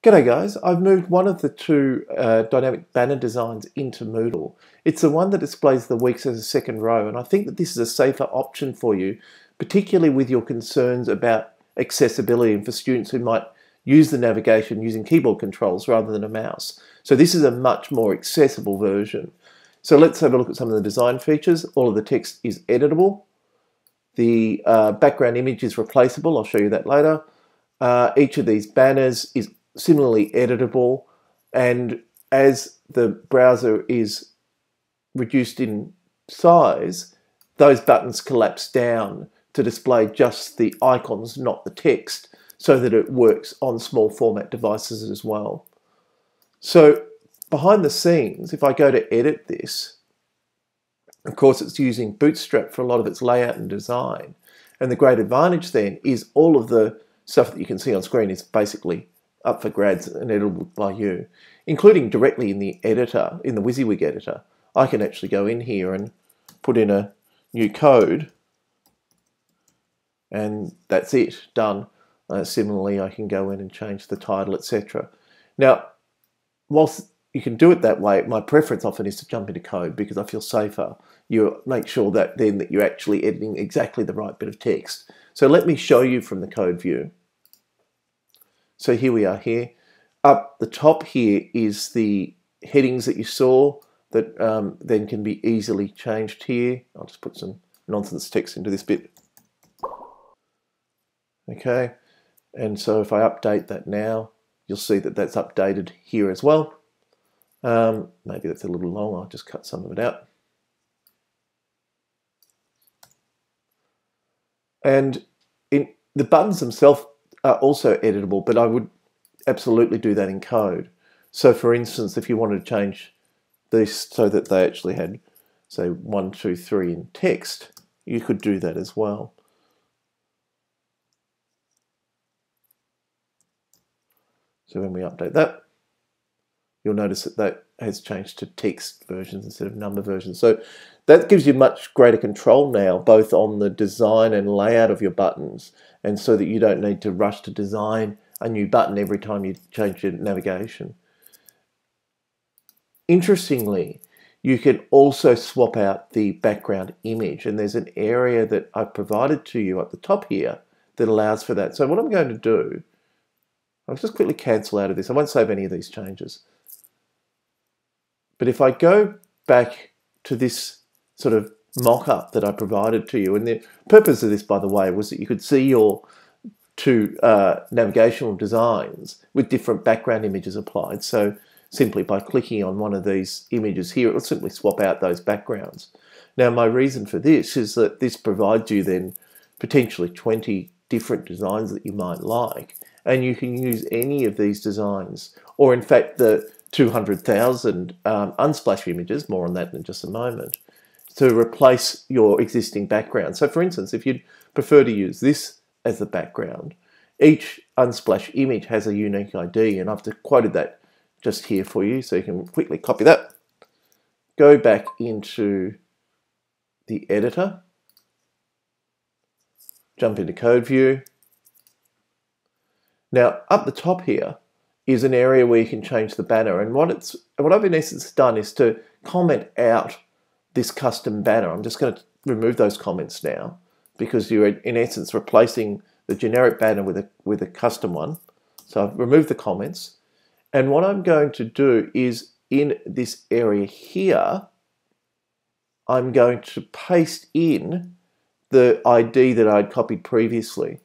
G'day guys, I've moved one of the two dynamic banner designs into Moodle. It's the one that displays the weeks as a second row, and I think that this is a safer option for you, particularly with your concerns about accessibility and for students who might use the navigation using keyboard controls rather than a mouse. So this is a much more accessible version. So let's have a look at some of the design features. All of the text is editable. The background image is replaceable. I'll show you that later. Each of these banners is similarly editable, and as the browser is reduced in size, those buttons collapse down to display just the icons, not the text, so that it works on small format devices as well. So behind the scenes, if I go to edit this, of course it's using Bootstrap for a lot of its layout and design, and the great advantage then is all of the stuff that you can see on screen is basically up for grabs and editable by you, including directly in the editor, in the WYSIWYG editor. I can actually go in here and put in a new code, and that's it, done. Similarly, I can go in and change the title, etc. Now, whilst you can do it that way, my preference often is to jump into code because I feel safer. You make sure that then that you're actually editing exactly the right bit of text. So let me show you from the code view. So here we are here. Up the top here is the headings that you saw that then can be easily changed here. I'll just put some nonsense text into this bit. Okay, and so if I update that now, you'll see that that's updated here as well. Maybe that's a little long, I'll just cut some of it out. And the buttons themselves are also editable, but I would absolutely do that in code. So for instance, if you wanted to change these so that they actually had, say, 1, 2, 3 in text, you could do that as well. So when we update that, you'll notice that that has changed to text versions instead of number versions. So that gives you much greater control now, both on the design and layout of your buttons, and so that you don't need to rush to design a new button every time you change your navigation. Interestingly, you can also swap out the background image, and there's an area that I've provided to you at the top here that allows for that. So what I'm going to do, I'll just quickly cancel out of this. I won't save any of these changes. But if I go back to this sort of mock-up that I provided to you, and the purpose of this, by the way, was that you could see your two navigational designs with different background images applied. So simply by clicking on one of these images here, it will simply swap out those backgrounds. Now, my reason for this is that this provides you then potentially 20 different designs that you might like, and you can use any of these designs, or in fact the 200,000 Unsplash images, more on that in just a moment, to replace your existing background. So for instance, if you'd prefer to use this as the background, each Unsplash image has a unique ID, and I've quoted that just here for you, so you can quickly copy that, go back into the editor, jump into code view. Now up the top here is an area where you can change the banner, and what I've in essence done is to comment out this custom banner. I'm just going to remove those comments now because you're in essence replacing the generic banner with a custom one. So I've removed the comments, and what I'm going to do is in this area here, I'm going to paste in the ID that I'd copied previously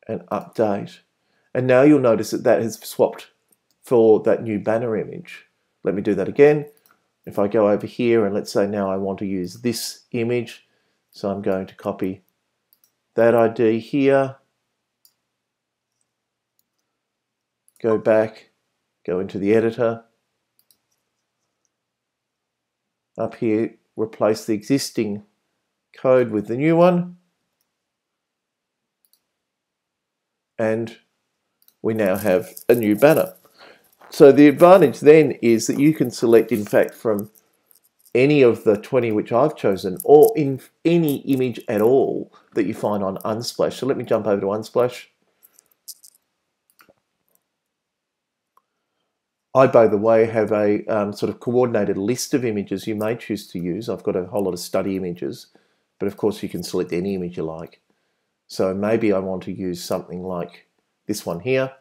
and update. And now you'll notice that that has swapped for that new banner image. Let me do that again. If I go over here and let's say now I want to use this image, so I'm going to copy that ID here, go back, go into the editor, up here, replace the existing code with the new one, and we now have a new banner. So the advantage then is that you can select, in fact, from any of the 20 which I've chosen, or in any image at all that you find on Unsplash. So let me jump over to Unsplash. I, by the way, have a sort of coordinated list of images you may choose to use. I've got a whole lot of study images, but of course you can select any image you like. So maybe I want to use something like this one here.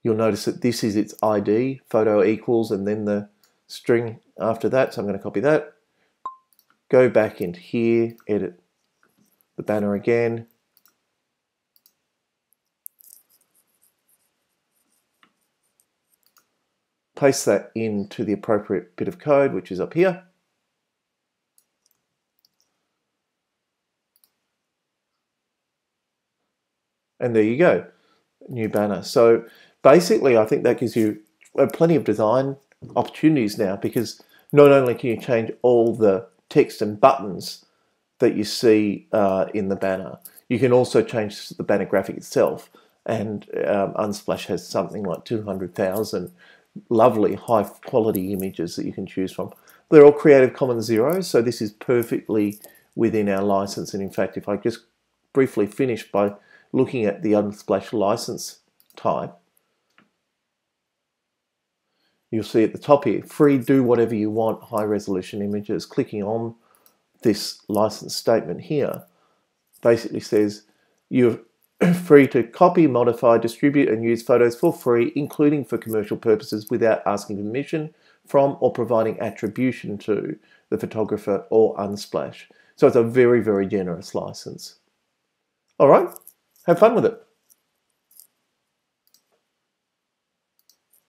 You'll notice that this is its ID, photo equals, and then the string after that. So I'm going to copy that, go back into here, edit the banner again. Paste that into the appropriate bit of code, which is up here. And there you go, new banner. So basically, I think that gives you plenty of design opportunities now, because not only can you change all the text and buttons that you see in the banner, you can also change the banner graphic itself. And Unsplash has something like 200,000 lovely high quality images that you can choose from. They're all Creative Commons zeros, so this is perfectly within our license. And in fact, if I just briefly finish by looking at the Unsplash license type, you'll see at the top here, free, do whatever you want, high resolution images. Clicking on this license statement here basically says you're free to copy, modify, distribute and use photos for free, including for commercial purposes, without asking permission from or providing attribution to the photographer or Unsplash. So it's a very, very generous license. All right, have fun with it.